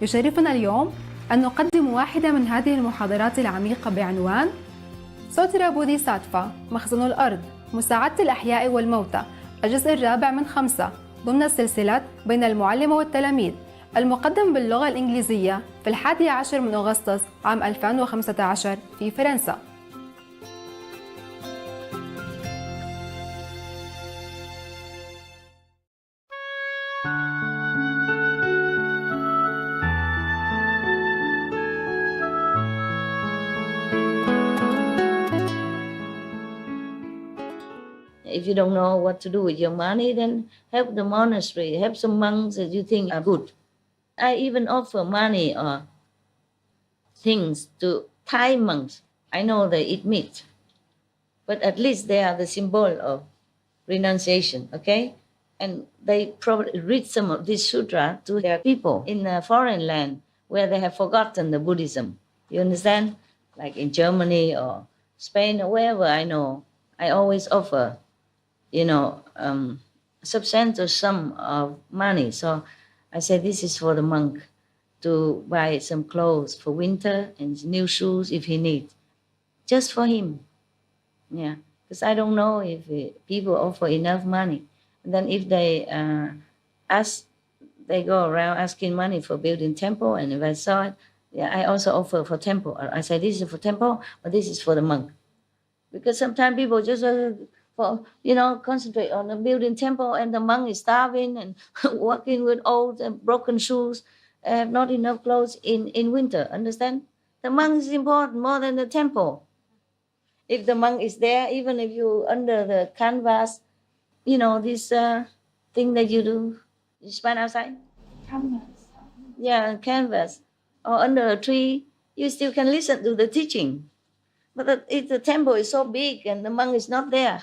يشرفنا اليوم أن نقدم واحدة من هذه المحاضرات العميقة بعنوان سوترا بوديساتفا مخزن الأرض مساعدة الأحياء والموتى، الجزء الرابع من 5 ضمن سلسلة بين المعلم والتلاميذ، المقدم باللغة الإنجليزية في 11 من أغسطس عام 2015 في فرنسا. If you don't know what to do with your money, then help the monastery, help some monks that you think are good. I even offer money or things to Thai monks. I know they eat meat, but at least they are the symbol of renunciation, okay? And they probably read some of this sutra to their people in a foreign land where they have forgotten the Buddhism. You understand? Like in Germany or Spain or wherever I know, I always offer substantial sum of money. So I said, this is for the monk to buy some clothes for winter and new shoes if he needs. Just for him. Yeah. Because I don't know if people offer enough money. And then if they they go around asking money for building temple, and if I saw it, yeah, I also offer for temple. I said, this is for temple, but this is for the monk. Because sometimes people just concentrate on the building temple, and the monk is starving and walking with old and broken shoes, have not enough clothes in winter. Understand? The monk is important more than the temple. If the monk is there, even if you under the canvas, this thing that you do, you spend outside? Canvas. Yeah, canvas. Or under a tree, you still can listen to the teaching. But if the temple is so big and the monk is not there,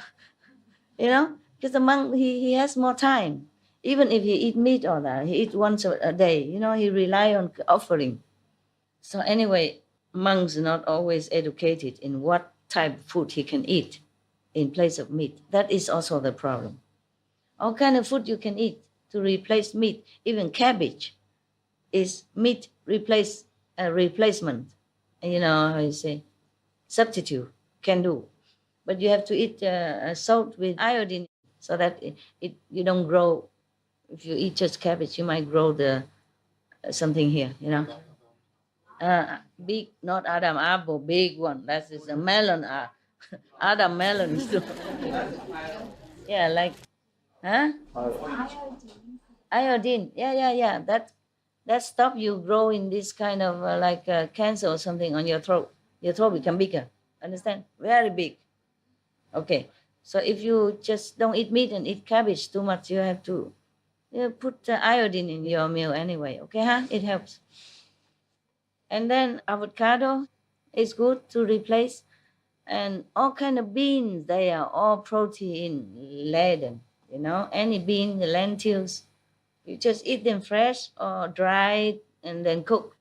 because the monk, he has more time. Even if he eat meat or that, he eat once a day, he rely on offering. So anyway, monks are not always educated in what type of food he can eat in place of meat. That is also the problem. All kind of food you can eat to replace meat. Even cabbage is meat replacement. How you say? Substitute can do, but you have to eat salt with iodine so that you don't grow. If you eat just cabbage, you might grow the something here. Big, not Adam apple, big one. That is a melon. Adam melon. Yeah, like, iodine. Yeah. That stop you grow in this kind of cancer or something on your throat. Your throat become bigger. Understand? Very big. Okay. So if you just don't eat meat and eat cabbage too much, you have to put iodine in your meal anyway. Okay, huh? It helps. And then avocado is good to replace. And all kind of beans, they are all protein laden. Any bean, the lentils, you just eat them fresh or dried and then cook.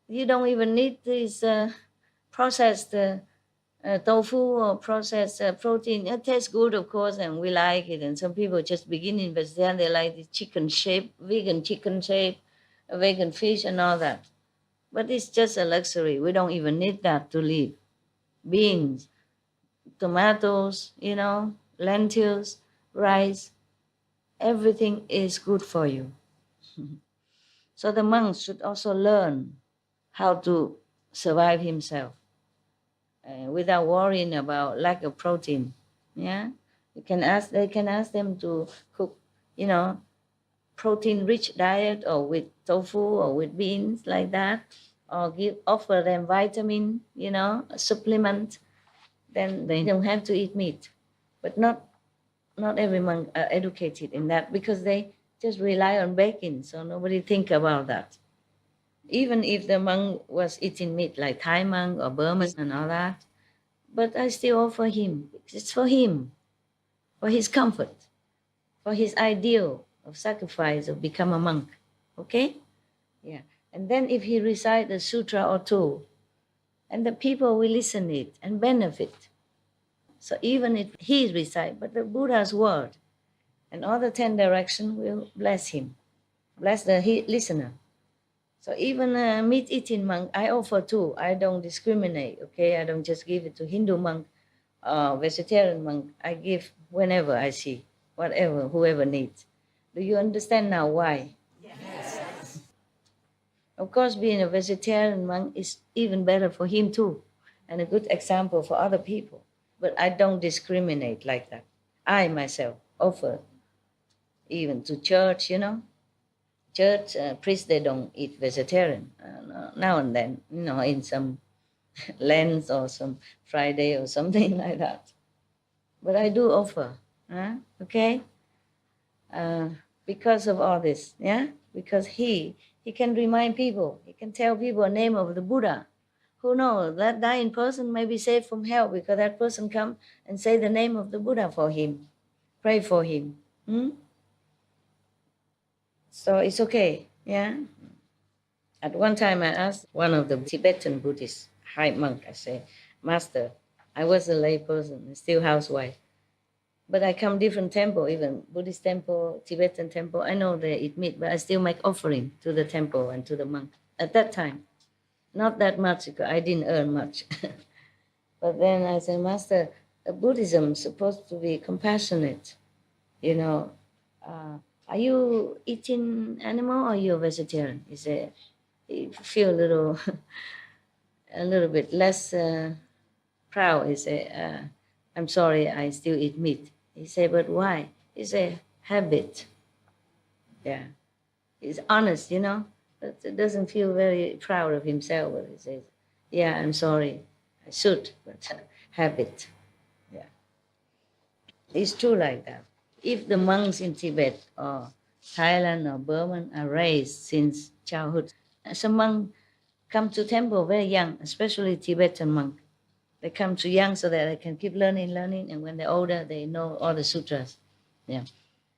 You don't even need this processed tofu or processed protein. It tastes good, of course, and we like it. And some people just beginning vegetarian, they like the chicken shape, vegan chicken shape, vegan fish and all that. But it's just a luxury. We don't even need that to live. Beans, tomatoes, lentils, rice, everything is good for you. So the monks should also learn how to survive himself without worrying about lack of protein. Yeah, they can ask them to cook, protein-rich diet or with tofu or with beans like that, or offer them vitamin, a supplement. Then they don't have to eat meat. But not every monk are educated in that because they just rely on baking, so nobody think about that. Even if the monk was eating meat like Thai monk or Burman and all that, but I still offer him. It's for him, for his comfort, for his ideal of sacrifice, of become a monk. Okay? Yeah. And then if he recite a sutra or two, and the people will listen it and benefit. So even if he recite, but the Buddha's word and all the 10 directions will bless him, bless the listener. So even meat eating monk, I offer too. I don't discriminate, okay? I don't just give it to Hindu monk, vegetarian monk. I give whenever I see, whatever, whoever needs. Do you understand now why? Yes. Of course, being a vegetarian monk is even better for him too, and a good example for other people. But I don't discriminate like that. I myself offer, even to church, you know. Church priests, they don't eat vegetarian. Now and then, you know, in some Lent or some Friday or something like that. But I do offer, okay? Because of all this, yeah? Because he can remind people, he can tell people the name of the Buddha. Who knows, that dying person may be saved from hell because that person come and say the name of the Buddha for him, pray for him. So it's okay, yeah? At one time I asked one of the Tibetan Buddhist high monk, I say, Master, I was a lay person, still housewife. But I come different temple, even Buddhist temple, Tibetan temple. I know they eat meat, but I still make offering to the temple and to the monk. At that time, not that much, because I didn't earn much. But then I said, Master, Buddhism is supposed to be compassionate. You know, are you eating animal or you a vegetarian? He said, he feel a little bit less proud. He said, I'm sorry, I still eat meat. He said, but why? He said, habit. Yeah. He's honest, you know, but doesn't feel very proud of himself. But he says, yeah, I'm sorry, I should, but habit. Yeah. It's true like that. If the monks in Tibet or Thailand or Burma are raised since childhood, some monks come to temple very young, especially Tibetan monk. They come too young so that they can keep learning, and when they're older, they know all the sutras. Yeah.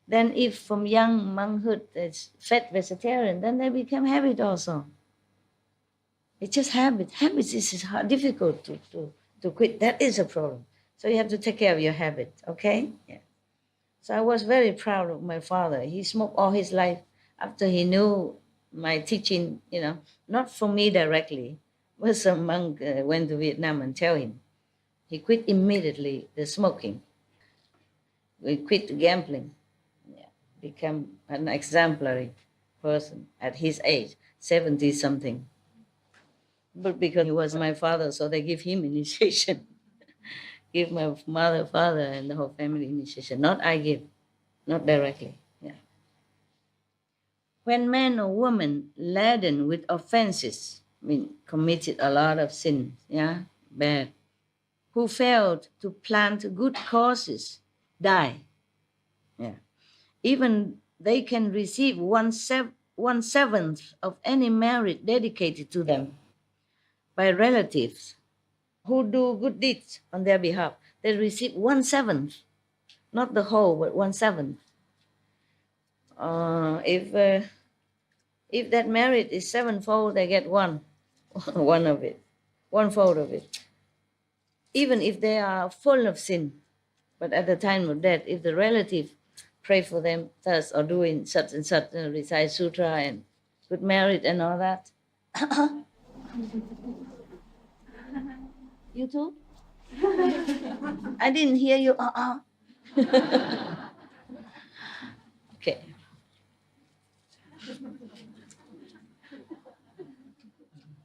Then if from young monkhood it's fed vegetarian, then they become habit also. It's just habit. Habits is hard, difficult to quit. That is a problem. So you have to take care of your habit, okay? Yeah. So I was very proud of my father. He smoked all his life after he knew my teaching, you know, not from me directly. But some monk went to Vietnam and tell him. He quit immediately the smoking. He quit the gambling. Yeah. Become an exemplary person at his age, 70-something. But because he was my father, so they give him initiation. Give my mother, father, and the whole family initiation. Not I give, not directly. Yeah. When man or woman laden with offenses, committed a lot of sins, yeah, bad, who failed to plant good causes, die. Yeah. Even they can receive 1/7 of any merit dedicated to them by relatives who do good deeds on their behalf. They receive 1/7, not the whole, but 1/7. If that merit is 7-fold, they get one of it, 1/4 of it. Even if they are full of sin, but at the time of death, if the relative pray for them thus or doing such and such, recite sutra and good merit and all that. You too? I didn't hear you. Okay.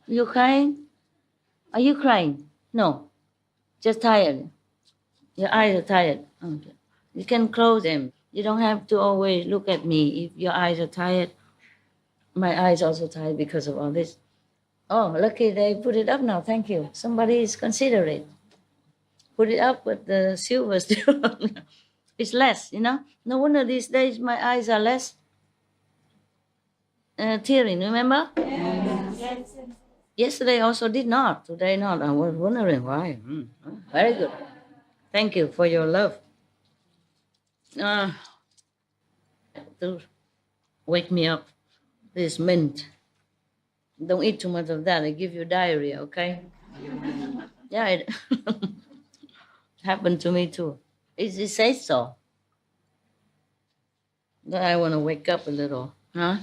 You crying? Are you crying? No. Just tired. Your eyes are tired. Okay. You can close them. You don't have to always look at me if your eyes are tired. My eyes also tired because of all this. Oh, lucky they put it up now. Thank you. Somebody is considerate. Put it up, but the silver still it's less, you know. No wonder these days my eyes are less tearing. Remember? Yes. Yesterday also did not. Today not. I was wondering why. Very good. Thank you for your love. To wake me up. This mint. Don't eat too much of that. It gives you diarrhea, okay? Yeah, it happened to me too. It says so. Then I want to wake up a little, huh?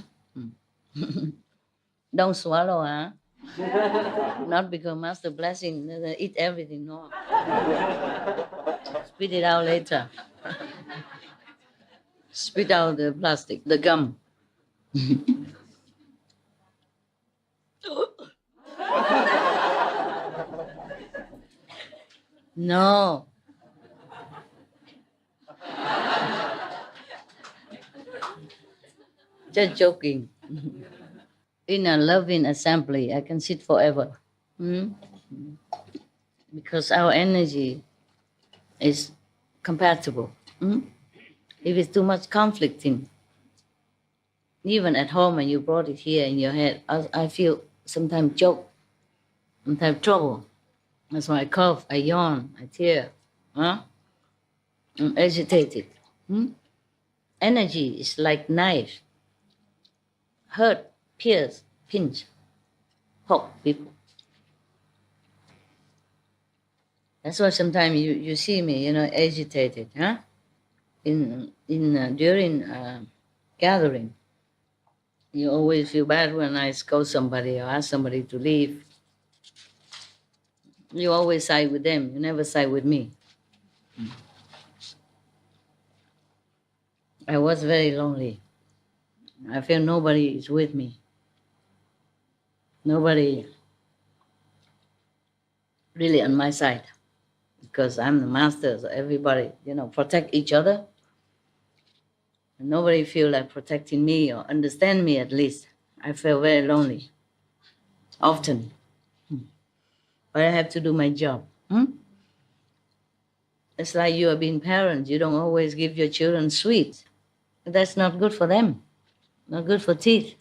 Don't swallow, huh? Not because master blessing, eat everything, no. Spit it out later. Spit out the plastic, the gum. No. Just joking. In a loving assembly, I can sit forever. Because our energy is compatible. If it's too much conflicting, even at home when you brought it here in your head, I feel sometimes choke, sometimes trouble. That's why I cough, I yawn, I tear. I'm agitated. Energy is like knife. Hurt, pierce, pinch, poke people. That's why sometimes you see me, agitated, during gathering. You always feel bad when I scold somebody or ask somebody to leave. You always side with them. You never side with me. I was very lonely. I feel nobody is with me. Nobody really on my side. Because I'm the master, so everybody, protect each other. And nobody feel like protecting me or understand me at least. I feel very lonely. Often. But I have to do my job. It's like you are being parents. You don't always give your children sweets. That's not good for them. Not good for teeth.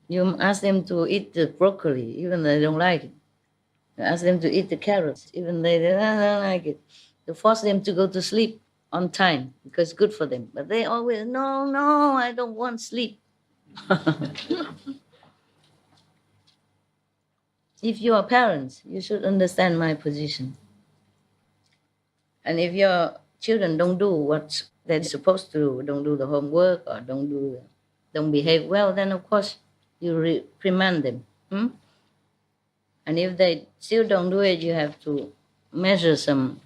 You ask them to eat the broccoli, even though they don't like it. You ask them to eat the carrots, even though they don't like it. You force them to go to sleep on time because it's good for them. But they always, no, I don't want sleep. If you are parents, you should understand my position. And if your children don't do what they're supposed to do, don't do the homework or don't behave well, then of course you reprimand them. And if they still don't do it, you have to measure some,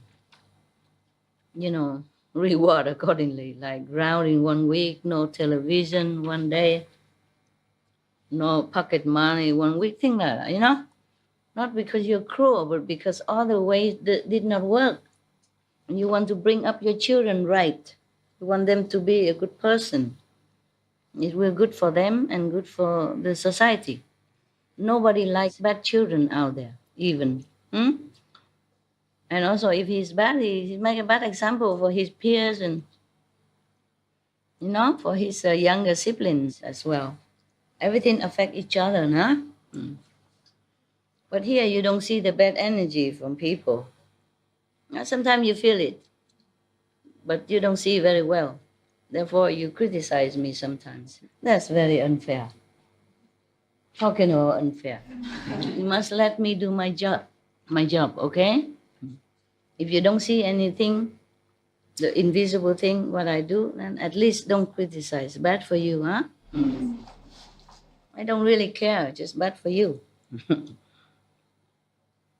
reward accordingly, like grounding 1 week, no television 1 day, no pocket money 1 week, thing like that, Not because you're cruel, but because other ways did not work. And you want to bring up your children right. You want them to be a good person. It will be good for them and good for the society. Nobody likes bad children out there, even. And also, if he's bad, he make a bad example for his peers and, for his younger siblings as well. Everything affects each other, huh? But here you don't see the bad energy from people. Sometimes you feel it, but you don't see very well. Therefore, you criticize me sometimes. That's very unfair. How can you be unfair? You must let me do my job, okay? If you don't see anything, the invisible thing, what I do, then at least don't criticize. Bad for you, huh? I don't really care, just bad for you.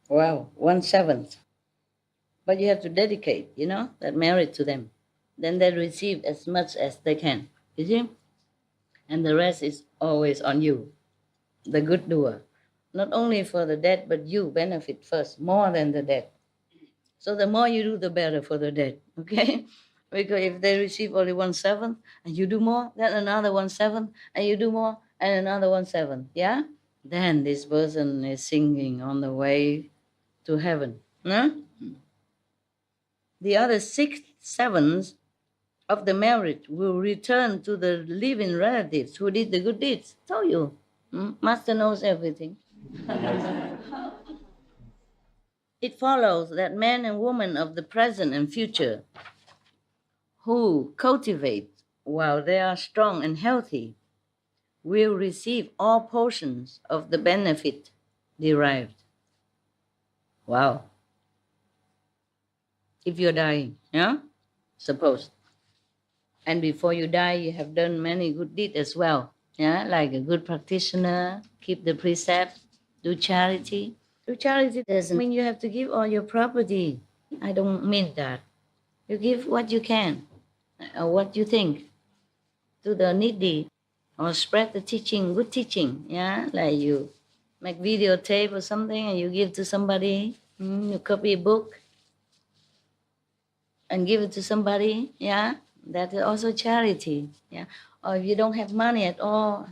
Wow, 1/7. But you have to dedicate, that merit to them. Then they receive as much as they can, you see? And the rest is always on you, the good doer. Not only for the dead, but you benefit first, more than the dead. So the more you do, the better for the dead, okay? Because if they receive only 1/7, and you do more, then another 1/7, and you do more, and another 1/7, yeah? Then this person is singing on the way to heaven, no? The other 6/7 of the merit will return to the living relatives who did the good deeds. Told you, Master knows everything. It follows that men and women of the present and future who cultivate while they are strong and healthy will receive all portions of the benefit derived. Wow. If you're dying, suppose. And before you die, you have done many good deeds as well. Yeah, like a good practitioner, keep the precept, do charity. Do charity doesn't mean you have to give all your property. I don't mean that. You give what you can, or what you think, to the needy, or spread the teaching, good teaching. Yeah, like you make videotape or something and you give to somebody. You copy a book and give it to somebody. Yeah, that is also charity. Yeah, or if you don't have money at all,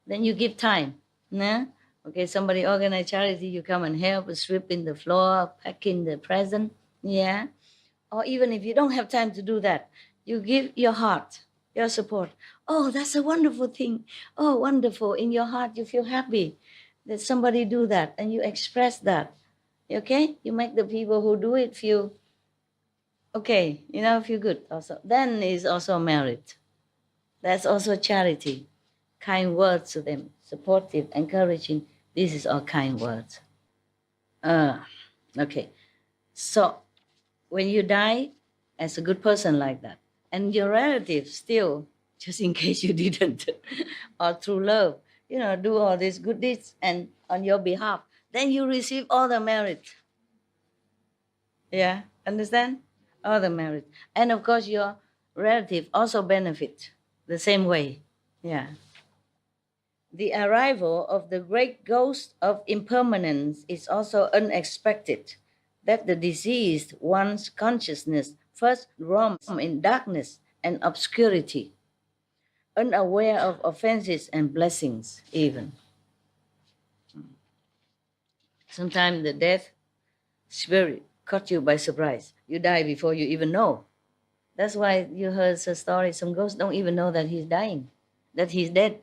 then you give time. Yeah? Okay, somebody organize charity, you come and help, sweeping the floor, packing the present. Yeah. Or even if you don't have time to do that, you give your heart, your support. Oh, that's a wonderful thing. Oh, wonderful. In your heart, you feel happy that somebody do that and you express that. Okay? You make the people who do it feel okay, feel good also. Then is also merit. That's also charity. Kind words to them, supportive, encouraging. This is all kind words. Okay. So when you die as a good person like that, and your relatives still, just in case you didn't, or through love, do all these good deeds and on your behalf, then you receive all the merit. Yeah, understand? All the merit. And of course, your relative also benefit the same way. Yeah. The arrival of the great ghost of impermanence is also unexpected, that the deceased one's consciousness first roams in darkness and obscurity, unaware of offenses and blessings even. Sometimes the death spirit caught you by surprise. You die before you even know. That's why you heard a story, some ghosts don't even know that he's dying, that he's dead.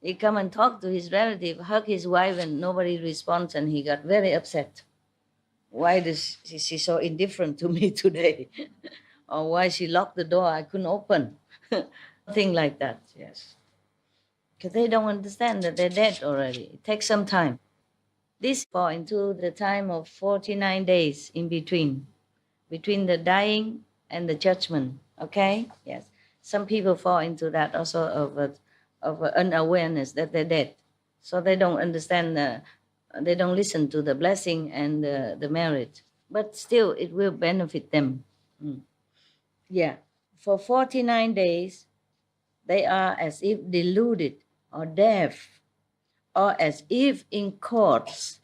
He come and talk to his relative, hug his wife, and nobody responds, and he got very upset. Why is she so indifferent to me today? Or why she locked the door, I couldn't open. Thing like that, yes. Because they don't understand that they're dead already. It takes some time. This fall into the time of 49 days in between the dying and the judgment, okay? Yes. Some people fall into that also of unawareness that they're dead. So they don't understand, they don't listen to the blessing and the merit. But still, it will benefit them. Yeah. For 49 days, they are as if deluded or deaf, or as if in courts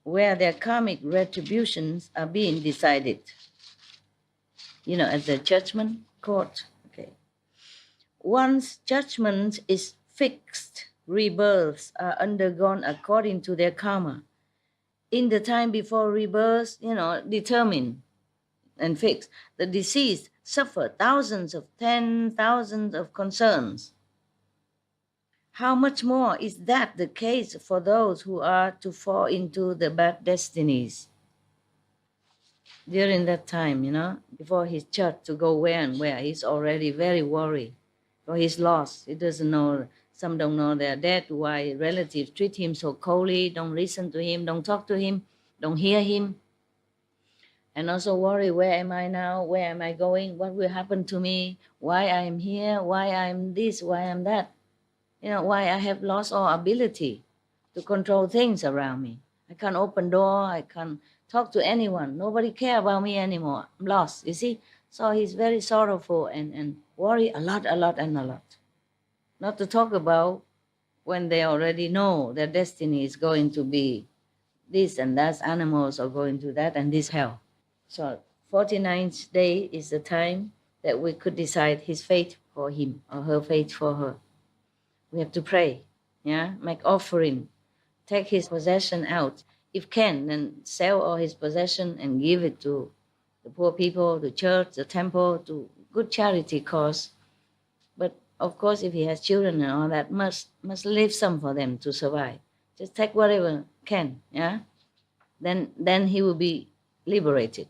where their karmic retributions are being decided. At the judgment court. Okay. Once judgment is fixed, rebirths are undergone according to their karma. In the time before rebirth, determined and fixed, the deceased suffer thousands of 10,000s of concerns. How much more is that the case for those who are to fall into the bad destinies? During that time, before he's judged to go where and where, he's already very worried. For he's lost. He doesn't know, some don't know they're dead, why relatives treat him so coldly, don't listen to him, don't talk to him, don't hear him. And also worry, where am I now? Where am I going? What will happen to me? Why I am here? Why I'm this? Why I'm that? Why I have lost all ability to control things around me. I can't open door. I can't talk to anyone. Nobody care about me anymore. I'm lost, you see? So he's very sorrowful and worry a lot. Not to talk about when they already know their destiny is going to be this and that, animals are going to that and this hell. So 49th day is the time that we could decide his fate for him or her fate for her. We have to pray, make offering, take his possession out. If can, then sell all his possession and give it to the poor people, the church, the temple, to good charity cause. But of course, if he has children and all that, must leave some for them to survive. Just take whatever can, Then he will be liberated.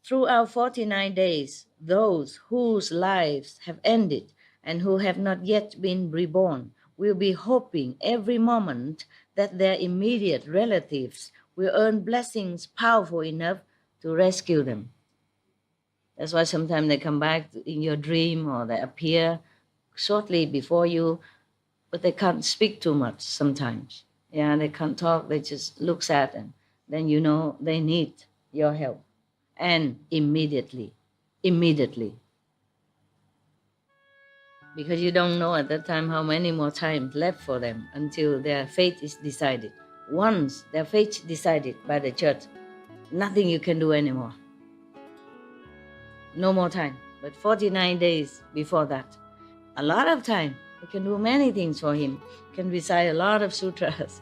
Throughout 49 days, those whose lives have ended and who have not yet been reborn will be hoping every moment that their immediate relatives will earn blessings powerful enough to rescue them. That's why sometimes they come back in your dream or they appear shortly before you but they can't speak too much sometimes. Yeah, they can't talk, they just look sad, and then you know they need your help. And immediately. Because you don't know at that time how many more times left for them until their fate is decided. Once their fate decided by the church, nothing you can do anymore. No more time. But 49 days before that, a lot of time. You can do many things for him. You can recite a lot of sutras.